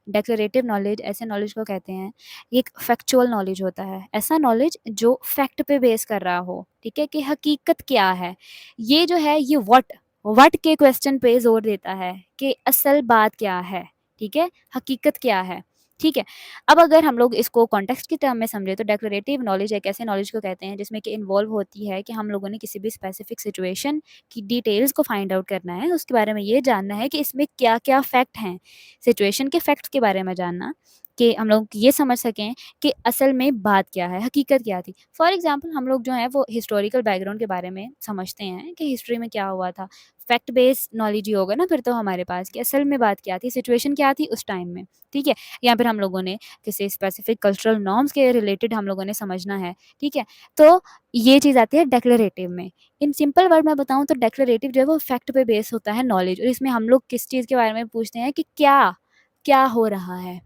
डिक्लेरेटिव नॉलेज ऐसे नॉलेज को कहते हैं, ये एक फैक्चुअल नॉलेज होता है। ऐसा नॉलेज जो फैक्ट पे बेस कर रहा हो, ठीक है? कि हकीकत क्या है? ये जो है ये व्हाट के क्वेश्चन पे ज़ोर देता है कि असल बात क्या है, ठीक है? हकीकत क्या है, ठीक है? अब अगर हम लोग इसको कॉन्टेक्स्ट की टर्म में समझे तो डिक्लेरेटिव नॉलेज एक ऐसे नॉलेज को कहते हैं जिसमें कि इन्वॉल्व होती है कि हम लोगों ने किसी भी स्पेसिफिक सिचुएशन की डिटेल्स को फाइंड आउट करना है, उसके बारे में ये जानना है कि इसमें क्या-क्या फैक्ट हैं, सिचुएशन के फैक्ट्स के बारे में जानना, कि हम लोग ये समझ सकें कि असल में बात क्या है, हकीकत क्या थी। फॉर एग्ज़ाम्पल हम लोग जो हैं वो हिस्टोरिकल बैकग्राउंड के बारे में समझते हैं कि हिस्ट्री में क्या हुआ था, फैक्ट बेस्ड नॉलेज ही होगा ना फिर तो हमारे पास कि असल में बात क्या थी, सिचुएशन क्या थी उस टाइम में, ठीक है? या फिर हम लोगों ने किसी स्पेसिफिक कल्चरल नॉर्म्स के रिलेटेड हम लोगों ने समझना है, ठीक है? तो ये चीज़ आती है डिक्लेरेटिव में। इन सिंपल वर्ड में बताऊँ तो डिक्लेरेटिव जो है वो फैक्ट पे बेस होता है नॉलेज, और इसमें हम लोग किस चीज़ के बारे में पूछते हैं कि क्या हो रहा है,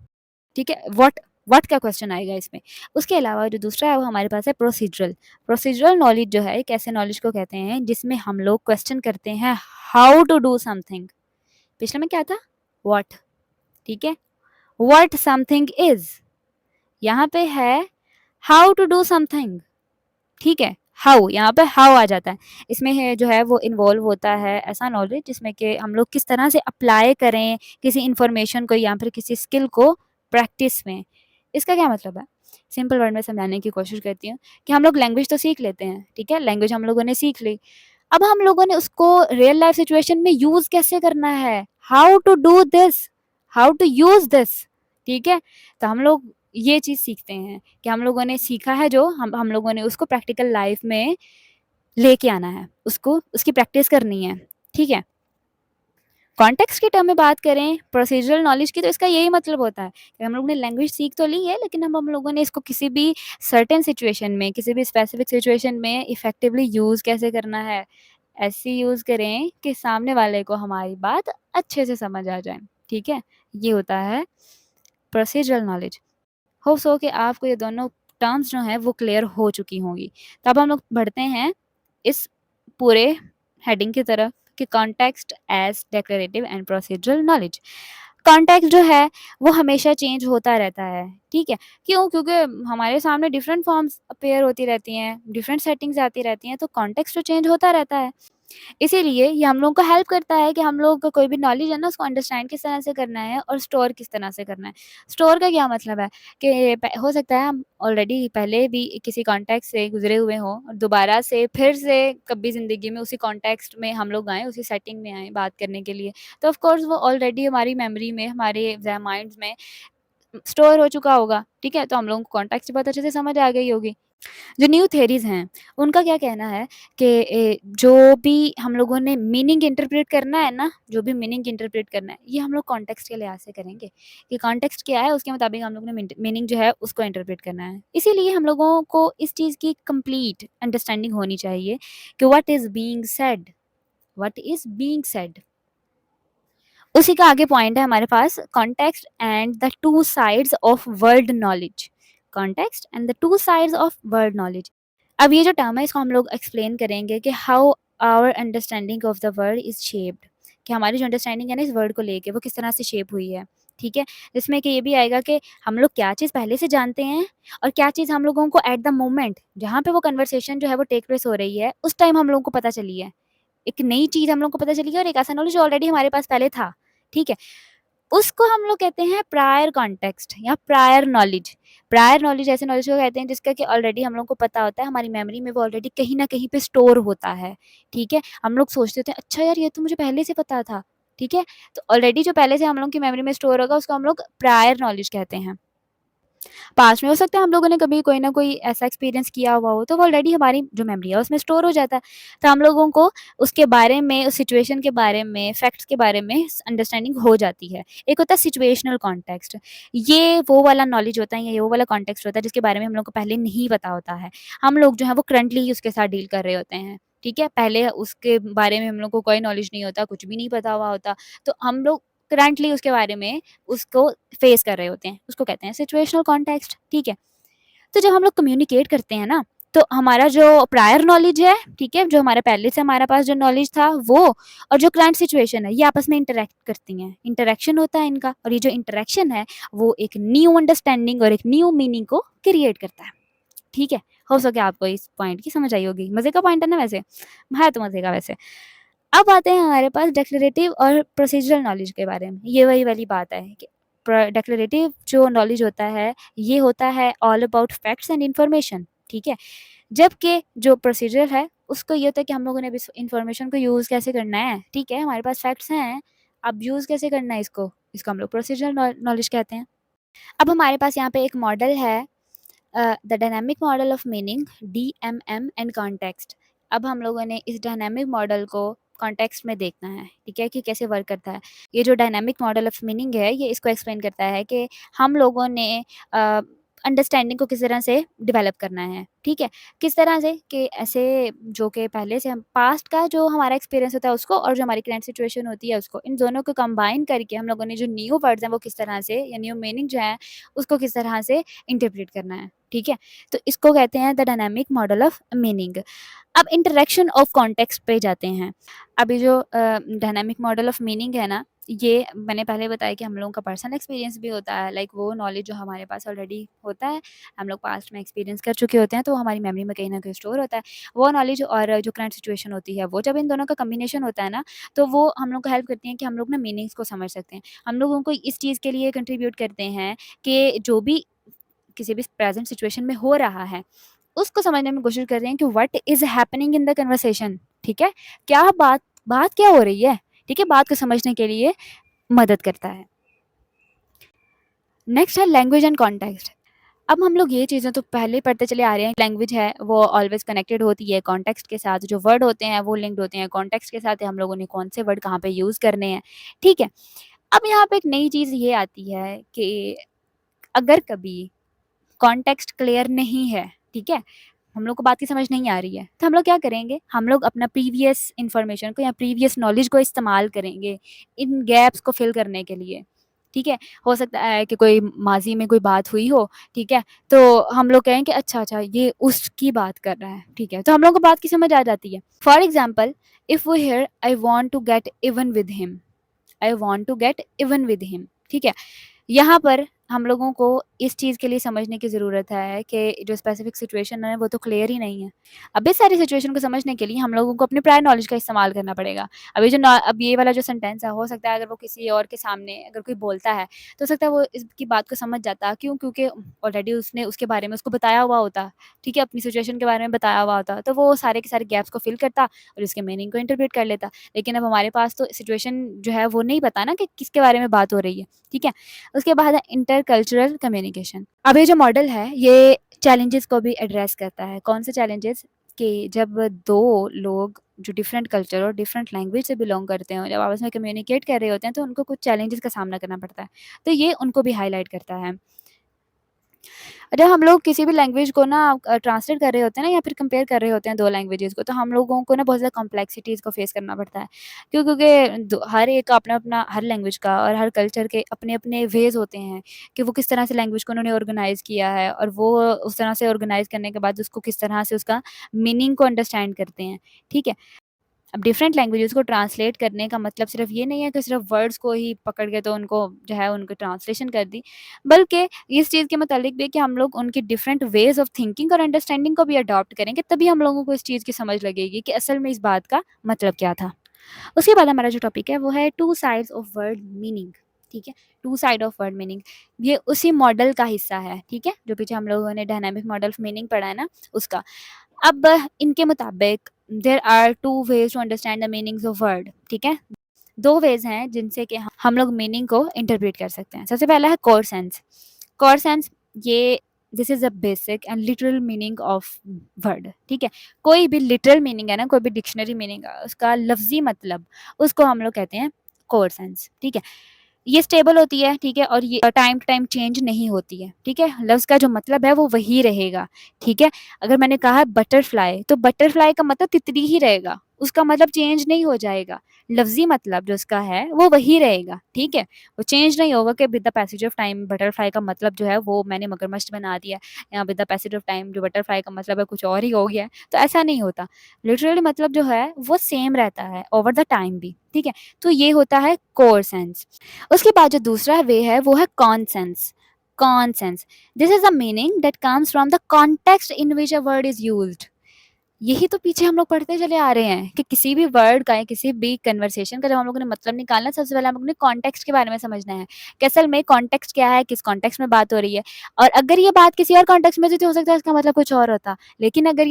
ठीक है? व्हाट का क्वेश्चन आएगा इसमें। उसके अलावा जो दूसरा है वो हमारे पास है प्रोसीजरल। प्रोसीजरल नॉलेज जो है एक ऐसे नॉलेज को कहते हैं जिसमें हम लोग क्वेश्चन करते हैं हाउ टू डू समथिंग। पिछले में क्या था? व्हाट। ठीक है। व्हाट समथिंग इज, यहाँ पे है हाउ टू डू समथिंग, ठीक है। हाउ, यहाँ पे हाउ आ जाता है, इसमें है जो है वो इन्वॉल्व होता है ऐसा नॉलेज जिसमें कि हम लोग किस तरह से अप्लाई करें किसी इंफॉर्मेशन को या फिर किसी स्किल को प्रैक्टिस में। इसका क्या मतलब है, सिंपल वर्ड में समझाने की कोशिश करती हूँ कि हम लोग लैंग्वेज तो सीख लेते हैं, ठीक है, लैंग्वेज हम लोगों ने सीख ली, अब हम लोगों ने उसको रियल लाइफ सिचुएशन में यूज कैसे करना है, how to do this, how to use this, ठीक है। तो हम लोग ये चीज सीखते हैं कि हम लोगों ने सीखा है जो हम लोगों ने उसको प्रैक्टिकल लाइफ में लेके आना है, उसको उसकी प्रैक्टिस करनी है, ठीक है। कॉन्टेक्स्ट के टर्म में बात करें प्रोसीजरल नॉलेज की, तो इसका यही मतलब होता है कि हम लोग ने लैंग्वेज सीख तो ली है, लेकिन हम लोगों ने इसको किसी भी सर्टेन सिचुएशन में, किसी भी स्पेसिफिक सिचुएशन में इफेक्टिवली यूज कैसे करना है, ऐसी यूज करें कि सामने वाले को हमारी बात अच्छे से समझ आ जाए, ठीक है। ये होता है प्रोसीजरल नॉलेज। होप सो कि आपको ये दोनों टर्म्स जो हैं वो क्लियर हो चुकी होंगी। तो अब हम लोग बढ़ते हैं इस पूरे हेडिंग की तरफ कि context as declarative and procedural knowledge. Context जो है वो हमेशा चेंज होता रहता है, ठीक है। क्यों, क्योंकि हमारे सामने डिफरेंट फॉर्म्स अपेयर होती रहती हैं, डिफरेंट सेटिंग्स आती रहती हैं, तो कॉन्टेक्स्ट तो चेंज होता रहता है। इसीलिए ये हम लोगों को हेल्प करता है कि हम लोग को कोई भी नॉलेज है ना उसको अंडरस्टैंड किस तरह से करना है और स्टोर किस तरह से करना है। स्टोर का क्या मतलब है कि हो सकता है हम ऑलरेडी पहले भी किसी कॉन्टेक्स्ट से गुजरे हुए हों और दोबारा से फिर से कभी ज़िंदगी में उसी कॉन्टेक्स्ट में हम लोग आएँ, उसी सेटिंग में आएँ बात करने के लिए, तो ऑफ कोर्स वो ऑलरेडी हमारी मेमोरी में, हमारे माइंड्स में स्टोर हो चुका होगा, ठीक है। तो हम लोगों को कॉन्टेक्स्ट बहुत अच्छे से समझ आ गई होगी। जो न्यू थ्योरीज़ हैं, उनका क्या कहना है कि जो भी हम लोगों ने मीनिंग इंटरप्रेट करना है ना, जो भी मीनिंग इंटरप्रेट करना है, ये हम लोग कॉन्टेक्स्ट के लिहाज से करेंगे कि कॉन्टेक्स्ट क्या है, उसके मुताबिक हम लोगों ने मीनिंग जो है उसको इंटरप्रेट करना है। इसीलिए हम लोगों को इस चीज़ की कंप्लीट अंडरस्टैंडिंग होनी चाहिए कि व्हाट इज़ बीइंग सेड। उसी का आगे पॉइंट है हमारे पास, context and the two sides of word knowledge. Context and the two sides of word knowledge. अब ये जो टर्म है इसको हम लोग एक्सप्लेन करेंगे कि how our understanding of the word is shaped, कि हमारी जो अंडरस्टैंडिंग है ना इस वर्ड को लेके वो किस तरह से शेप हुई है, ठीक है। जिसमें कि ये भी आएगा कि हम लोग क्या चीज़ पहले से जानते हैं और क्या चीज़ हम लोगों को एट द मोमेंट जहाँ पे वो कन्वर्सेशन जो है वो टेक प्लेस हो रही है उस टाइम हम लोगों को पता चली है। एक नई चीज़ हम लोग को पता चली है और एक ऐसा नॉलेज जो ऑलरेडी हमारे पास पहले था, ठीक है। उसको हम लोग कहते हैं प्रायर कॉन्टेक्स्ट या प्रायर नॉलेज। प्रायर नॉलेज ऐसे नॉलेज को कहते हैं जिसका कि ऑलरेडी हम लोग को पता होता है, हमारी मेमोरी में वो ऑलरेडी कहीं न कहीं पे स्टोर होता है, ठीक है। हम लोग सोचते थे अच्छा यार ये तो मुझे पहले से पता था, ठीक है। तो ऑलरेडी जो पहले से हम लोग की मेमोरी में स्टोर होगा उसको हम लोग प्रायर नॉलेज कहते हैं। पास्ट में हो सकता है हम लोगों ने कभी कोई ना कोई ऐसा एक्सपीरियंस किया हुआ हो तो वो ऑलरेडी हमारी जो मेमोरी है उसमें स्टोर हो जाता है। तो हम लोगों को उसके बारे में, उस सिचुएशन के बारे में, फैक्ट्स के बारे में अंडरस्टैंडिंग हो जाती है। एक होता है सिचुएशनल कॉन्टेक्स्ट, ये वो वाला नॉलेज होता है, ये वो वाला कॉन्टेक्स्ट होता है जिसके बारे में हम लोग को पहले नहीं पता होता है। हम लोग जो है वो करंटली ही उसके साथ डील कर रहे होते हैं, ठीक है। पहले उसके बारे में हम लोग को कोई नॉलेज नहीं होता, कुछ भी नहीं पता हुआ होता, तो हम लोग करंटली उसके बारे में उसको फेस कर रहे होते हैं, उसको कहते हैं सिचुएशनल कॉन्टेक्स्ट, ठीक है। तो जब हम लोग कम्युनिकेट करते हैं ना, तो हमारा जो प्रायर नॉलेज है, ठीक है, जो हमारे पहले से हमारे पास जो नॉलेज था वो और जो करंट सिचुएशन है ये आपस में इंटरेक्ट करती हैं, इंटरेक्शन होता है इनका, और ये जो इंटरेक्शन है वो एक न्यू अंडरस्टैंडिंग और एक न्यू मीनिंग को क्रिएट करता है, ठीक है। हो सके आपको इस पॉइंट की समझ आई होगी, मजे का पॉइंट है ना वैसे, है तो मजे का वैसे। अब आते हैं हमारे पास डेक्लरेटिव और प्रोसीजरल नॉलेज के बारे में। ये वही वाली बात है कि डेक्लरेटिव जो नॉलेज होता है ये होता है all about facts and information, ठीक है। जबकि जो प्रोसीजर है उसको ये होता है कि हम लोगों ने इस इन्फॉर्मेशन को यूज़ कैसे करना है, ठीक है। हमारे पास फैक्ट्स हैं, अब यूज़ कैसे करना है इसको, इसको हम लोग प्रोसीजरल नॉलेज कहते हैं। अब हमारे पास यहाँ पे एक मॉडल है, the dynamic model of meaning, DMM and context. अब हम लोगों ने इस डायनामिक मॉडल को कॉन्टेक्स्ट में देखना है, ठीक है, कि कैसे वर्क करता है। ये जो डायनामिक मॉडल ऑफ मीनिंग है ये इसको एक्सप्लेन करता है कि हम लोगों ने अंडरस्टैंडिंग को किस तरह से डेवलप करना है, ठीक है। किस तरह से कि ऐसे जो कि पहले से हम पास्ट का जो हमारा एक्सपीरियंस होता है उसको और जो हमारी करंट सिचुएशन होती है उसको, इन दोनों को कंबाइन करके हम लोगों ने जो न्यू वर्ड्स हैं वो किस तरह से, या न्यू मीनिंग जो है उसको किस तरह से इंटरप्रेट करना है, ठीक है। तो इसको कहते हैं the dynamic model of meaning. अब इंटरेक्शन ऑफ कॉन्टेक्स्ट पे जाते हैं। अभी जो डायनामिक मॉडल ऑफ मीनिंग है ना, ये मैंने पहले बताया कि हम लोगों का पर्सनल एक्सपीरियंस भी होता है, लाइक वो नॉलेज जो हमारे पास ऑलरेडी होता है, हम लोग पास्ट में एक्सपीरियंस कर चुके होते हैं, तो हमारी मेमोरी में कहीं न कहीं स्टोर होता है। वो नॉलेज और जो करंट सिचुएशन होती है, वो जब इन दोनों का कॉम्बिनेशन होता है ना, तो वो हम लोग को हेल्प करती है कि हम लोग ना मीनिंग्स को समझ सकते हैं। हम लोगों को इस चीज़ के लिए कंट्रीब्यूट करते हैं कि जो भी किसी भी प्रेज़ेंट सिचुएशन में हो रहा है, उसको समझने में कोशिश कर रहे हैं कि what is happening in the conversation, ठीक है? क्या बात बात क्या हो रही है, ठीक है? बात को समझने के लिए मदद करता है। नेक्स्ट है लैंग्वेज एंड कॉन्टेक्स्ट। अब हम लोग ये चीज़ें तो पहले ही पढ़ते चले आ रहे हैं, लैंग्वेज है वो ऑलवेज़ कनेक्टेड होती है कॉन्टेक्स्ट के साथ, जो वर्ड होते हैं वो लिंक्ड होते हैं कॉन्टेक्स्ट के साथ, हम लोगों ने कौन से वर्ड कहाँ पे यूज़ करने हैं, ठीक है? अब यहाँ पे एक नई चीज़ ये आती है कि अगर कभी कॉन्टेक्स्ट क्लियर नहीं है, ठीक है? हम लोग को बात की समझ नहीं आ रही है, तो हम लोग क्या करेंगे, हम लोग अपना प्रीवियस इन्फॉर्मेशन को या प्रीवियस नॉलेज को इस्तेमाल करेंगे, इन गैप्स को फिल करने के लिए, ठीक है? हो सकता है कि कोई माज़ी में कोई बात हुई हो, ठीक है? तो हम लोग कहें कि अच्छा, ये उसकी बात कर रहा है, ठीक है? तो हम लोगों को बात की समझ आ जाती है। For example, if we hear I want to get even with him, I want to get even with him, ठीक है? यहाँ पर हम लोगों को इस चीज़ के लिए समझने की ज़रूरत है कि जो स्पेसिफिक सिचुएशन है वो तो क्लियर ही नहीं है। अब इस सारी सिचुएशन को समझने के लिए हम लोगों को अपने प्रायर नॉलेज का इस्तेमाल करना पड़ेगा। अब ये वाला जो सेंटेंस है, हो सकता है अगर वो किसी और के सामने अगर कोई बोलता है, तो हो सकता है वो इसकी बात को समझ जाता। क्यों? क्योंकि ऑलरेडी उसने उसके बारे में उसको बताया हुआ होता, ठीक है? अपनी सिचुएशन के बारे में बताया हुआ होता, तो वो सारे के सारे गैप्स को फिल करता और उसके मीनिंग को इंटरप्रेट कर लेता। लेकिन अब हमारे पास तो सिचुएशन जो है वो नहीं पता ना कि किसके बारे में बात हो रही है, ठीक है? उसके बाद है इंटरकल्चरल कम्युनिकेशन। अब ये जो मॉडल है ये चैलेंजेस को भी एड्रेस करता है। कौन से चैलेंजेस? कि जब 2 लोग जो डिफरेंट कल्चर और डिफरेंट लैंग्वेज से बिलॉन्ग करते हैं, जब आपस में कम्युनिकेट कर रहे होते हैं, तो उनको कुछ चैलेंजेस का सामना करना पड़ता है। तो ये उनको भी हाइलाइट करता है। जब हम लोग किसी भी लैंग्वेज को ना ट्रांसलेट कर रहे होते हैं ना या फिर कंपेयर कर रहे होते हैं 2 लैंग्वेजेज़ को, तो हम लोगों को ना बहुत ज़्यादा कॉम्प्लेक्सिटीज़ को फेस करना पड़ता है। क्यों? क्योंकि दो हर एक का अपना-अपना, हर लैंग्वेज का और हर कल्चर के अपने-अपने वेज़ होते हैं कि वो किस तरह से लैंग्वेज को उन्होंने ऑर्गनाइज़ किया है और वो उस तरह से ऑर्गनाइज़ करने के बाद उसको किस तरह से उसका मीनिंग को अंडरस्टैंड करते हैं, ठीक है? अब डिफरेंट लैंग्वेजेज़ को ट्रांसलेट करने का मतलब सिर्फ़ ये नहीं है कि सिर्फ़ वर्ड्स को ही पकड़ के तो उनको जो है उनको ट्रांसलेशन कर दी, बल्कि इस चीज़ के मुतालिक भी कि हम लोग उनकी डिफरेंट वेज़ ऑफ़ थिंकिंग और अंडरस्टैंडिंग को भी अडॉप्ट करेंगे, तभी हम लोगों को इस चीज़ की समझ लगेगी कि असल में इस बात का मतलब क्या था। उसके बाद हमारा जो टॉपिक है वो है two sides of word meaning, ठीक है? Two side of word meaning, ये उसी मॉडल का हिस्सा है, ठीक है? जो पीछे हम लोगों ने डायनामिक मॉडल ऑफ मीनिंग पढ़ा है ना, उसका। अब इनके मुताबिक there are 2 ways to understand the meanings of word, ठीक है? 2 वेज़ हैं जिनसे कि हम लोग मीनिंग को इंटरप्रेट कर सकते हैं। सबसे पहला है कोर सेंस। कोर सेंस, ये this is a basic and literal meaning of word, ठीक है? कोई भी लिटरल मीनिंग है ना, कोई भी डिक्शनरी मीनिंग है, उसका लफ्ज़ी मतलब, उसको हम लोग कहते हैं कोर सेंस, ठीक है? ये स्टेबल होती है, ठीक है? और ये टाइम टू टाइम चेंज नहीं होती है, ठीक है? लफ्ज़ का जो मतलब है वो वही रहेगा, ठीक है? अगर मैंने कहा है बटरफ्लाई, तो बटरफ्लाई का मतलब तितली ही रहेगा, उसका मतलब चेंज नहीं हो जाएगा। लफ्ज़ी मतलब जो उसका है वो वही रहेगा, ठीक है? वो चेंज नहीं होगा कि with the passage of time butterfly का मतलब जो है वो मैंने मगरमच्छ बना दिया या with the passage of time जो बटरफ्लाई का मतलब है कुछ और ही हो गया है, तो ऐसा नहीं होता। लिटरली मतलब जो है वो सेम रहता है ओवर द टाइम भी, ठीक है? तो ये होता है कोर सेंस। उसके बाद जो दूसरा वे है वो है कॉनसेंस। कॉनसेंस, this is a meaning that comes from the context in which a word is used. यही तो पीछे हम लोग पढ़ते चले आ रहे हैं कि किसी भी वर्ड का या किसी भी कन्वर्सेशन का जब हम लोगों ने मतलब निकालना है, सबसे पहले हम लोगों ने कॉन्टेक्स्ट के बारे में समझना है कि असल में कॉन्टेक्स्ट क्या है, किस कॉन्टेक्स्ट में बात हो रही है। और अगर ये बात किसी और कॉन्टेक्स्ट में थी तो हो सकता है इसका मतलब कुछ और होता, लेकिन अगर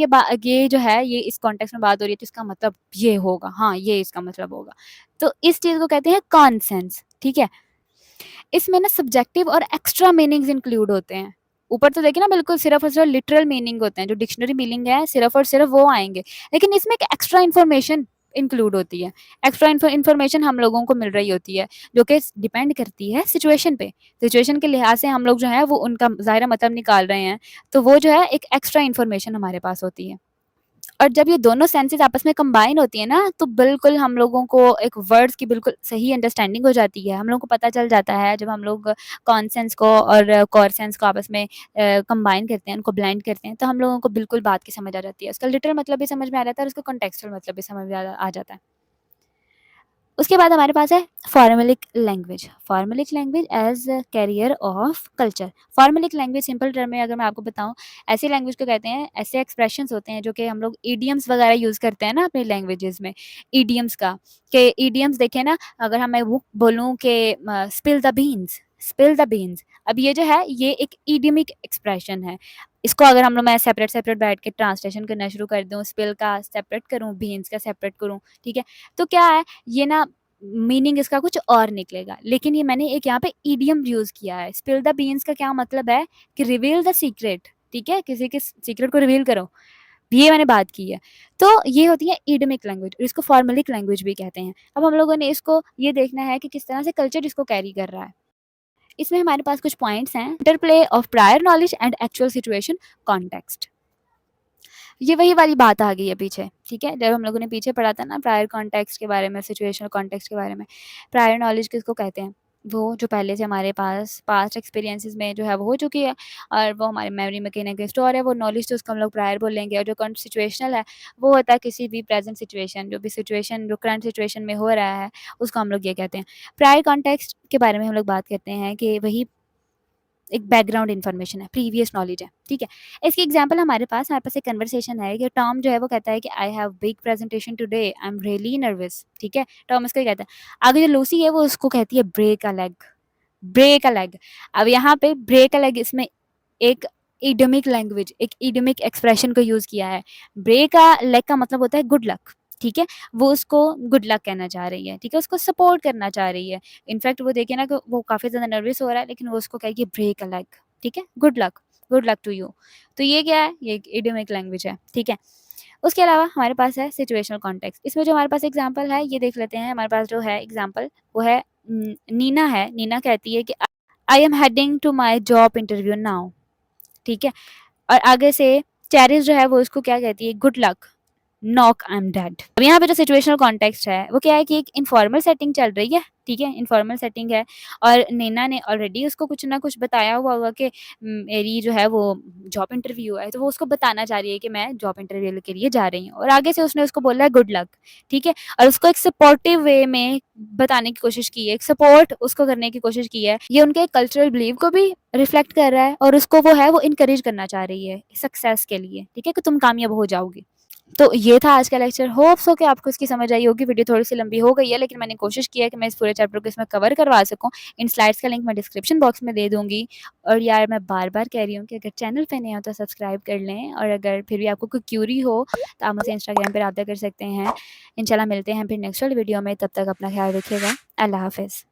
ये जो है ये इस कॉन्टेक्स्ट में बात हो रही है तो इसका मतलब ये होगा, हाँ ये इसका मतलब होगा। तो इस चीज को कहते हैं कॉन्सेंस, ठीक है? इसमें ना सब्जेक्टिव और एक्स्ट्रा मीनिंग्स इंक्लूड होते हैं। ऊपर तो देखिए ना बिल्कुल सिर्फ और सिर्फ लिटरल मीनिंग होते हैं, जो डिक्शनरी मीनिंग है सिर्फ और सिर्फ वो आएँगे। लेकिन इसमें एक एक्स्ट्रा इन्फॉर्मेशन इंक्लूड होती है। एक्स्ट्रा इन्फॉर्मेशन हम लोगों को मिल रही होती है, जो कि डिपेंड करती है सिचुएशन पे। सिचुएशन के लिहाज से हम लोग जो है वो उनका ज़ाहिर मतलब निकाल रहे हैं, तो वो जो है एक एक्स्ट्रा इन्फॉर्मेशन हमारे पास होती है। और जब ये दोनों सेंसेस आपस में कंबाइन होती है ना, तो बिल्कुल हम लोगों को एक वर्ड्स की बिल्कुल सही अंडरस्टैंडिंग हो जाती है। हम लोगों को पता चल जाता है जब हम लोग कॉन्सेंस को और कोरसेंस को आपस में कंबाइन करते हैं, उनको ब्लेंड करते हैं, तो हम लोगों को बिल्कुल बात की समझ आ जाती है। उसका लिटरल मतलब भी समझ में आ जाता है और उसका कॉन्टेक्स्चुअल मतलब भी समझ में आ जाता है। उसके बाद हमारे पास है formulaic language. Formulaic language as carrier of culture. Formulaic language simple term में अगर मैं आपको बताऊं, ऐसी लैंग्वेज को कहते हैं, ऐसे एक्सप्रेशंस होते हैं जो कि हम लोग ईडियम्स वगैरह यूज़ करते हैं ना अपनी लैंग्वेजेस में, ईडियम्स का, कि ईडियम्स देखें ना, अगर हम मैं वो बोलूँ कि spill the beans, spill the beans, अब ये जो है ये एक ईडियमिक एक्सप्रेशन है। इसको अगर हम लोग मैं सेपरेट सेपरेट बैठ के ट्रांसलेशन करना शुरू कर दूँ, स्पिल का सेपरेट करूँ, बीन्स का सेपरेट करूँ, ठीक है, तो क्या है ये ना मीनिंग इसका कुछ और निकलेगा, लेकिन ये मैंने एक यहाँ पे ईडियम यूज़ किया है। स्पिल द बीन्स का क्या मतलब है कि रिवील द सीक्रेट, ठीक है, किसी के सीक्रेट को रिवील करो, ये मैंने बात की है। तो ये होती है ईडियमिक लैंग्वेज, और इसको फॉर्मेलिक लैंग्वेज भी कहते हैं। अब हम लोगों ने इसको ये देखना है कि किस तरह से कल्चर इसको कैरी कर रहा है। इसमें हमारे पास कुछ पॉइंट्स हैं। Interplay of prior knowledge and actual situation context. ये वही वाली बात आ गई है पीछे, ठीक है, जब हम लोगों ने पीछे पढ़ा था ना प्रायर कॉन्टेक्स्ट के बारे में, सिचुएशनल कॉन्टेक्स्ट के बारे में। प्रायर नॉलेज किसको कहते हैं? वो जो पहले से हमारे पास पास्ट एक्सपीरियंसेस में जो है वो हो चुकी है, और वो हमारी मेमोरी में कहीं ना कहीं स्टोर है वो नॉलेज, तो उसको हम लोग प्रायर बोलेंगे। और जो सिचुएशनल है वो होता है किसी भी प्रेजेंट सिचुएशन, जो भी सिचुएशन जो करंट सिचुएशन में हो रहा है उसको हम लोग ये कहते हैं। प्रायर कॉन्टेक्स्ट के बारे में हम लोग बात करते हैं कि वही एक बैकग्राउंड इन्फॉर्मेशन है, प्रीवियस नॉलेज है, ठीक है। इसकी एग्जांपल हमारे पास एक कन्वर्सेशन है कि टॉम जो है वो कहता है कि I have big presentation today, I am really nervous, ठीक है, टॉम इसको ही कहता है। आगे जो लूसी है वो उसको कहती है break a leg, break a leg. अब यहाँ पे ब्रेक अ लेग, इसमें एक इडियमिक लैंग्वेज, एक इडियमिक एक्सप्रेशन को यूज किया है। ब्रेक अ लेग का मतलब होता है गुड लक, ठीक है, वो उसको गुड लक कहना चाह रही है, ठीक है, उसको सपोर्ट करना चाह रही है। इनफैक्ट वो देखिए ना कि वो काफी ज्यादा नर्वस हो रहा है, लेकिन वो उसको कहेगी ब्रेक अ लेग, ठीक है, गुड लक टू यू। तो ये क्या है? ये एक इडियमिक लैंग्वेज है, ठीक है। उसके अलावा हमारे पास है सिचुएशनल कॉन्टेक्स्ट। इसमें जो हमारे पास एग्जांपल है ये देख लेते हैं। हमारे पास जो है एग्जांपल वो है नीना है। नीना कहती है कि I am heading to my job interview now, ठीक है, और आगे से चेरिस जो है वो उसको क्या कहती है? Good luck, knock I am dead. अब यहाँ पे जो सिचुएशनल कॉन्टेक्स्ट है वो क्या है कि एक इनफॉर्मल सेटिंग चल रही है, ठीक है, इनफॉर्मल सेटिंग है, और नैना ने ऑलरेडी उसको कुछ ना कुछ बताया हुआ होगा कि मेरी जो है वो जॉब इंटरव्यू है, तो वो उसको बताना चाह रही है कि मैं जॉब इंटरव्यू के लिए जा रही हूँ, और आगे से उसने उसको बोला है गुड लक, ठीक है, और उसको एक सपोर्टिव वे में बताने की कोशिश की है, एक सपोर्ट उसको करने की कोशिश की है। ये उनके कल्चरल बिलीव को भी रिफ्लेक्ट कर रहा है, और उसको वो है वो इनकरेज करना चाह रही है सक्सेस के लिए, ठीक है, कि तुम कामयाब हो जाओगी। तो ये था आज का लेक्चर। होप्स हो कि आपको इसकी समझ आई होगी। वीडियो थोड़ी सी लंबी हो गई है, लेकिन मैंने कोशिश की है कि मैं इस पूरे चैप्टर को इसमें कवर करवा सकूं। इन स्लाइड्स का लिंक मैं डिस्क्रिप्शन बॉक्स में दे दूंगी। और यार मैं बार बार कह रही हूँ कि अगर चैनल पे नए हो तो सब्सक्राइब कर लें, और अगर फिर भी आपको कोई क्यूरी हो तो आप मुझसे इंस्टाग्राम पर रब्ता कर सकते हैं। इंशाल्लाह मिलते हैं फिर नेक्स्ट वाली वीडियो में, तब तक अपना ख्याल रखिएगा। अल्लाह हाफिज़।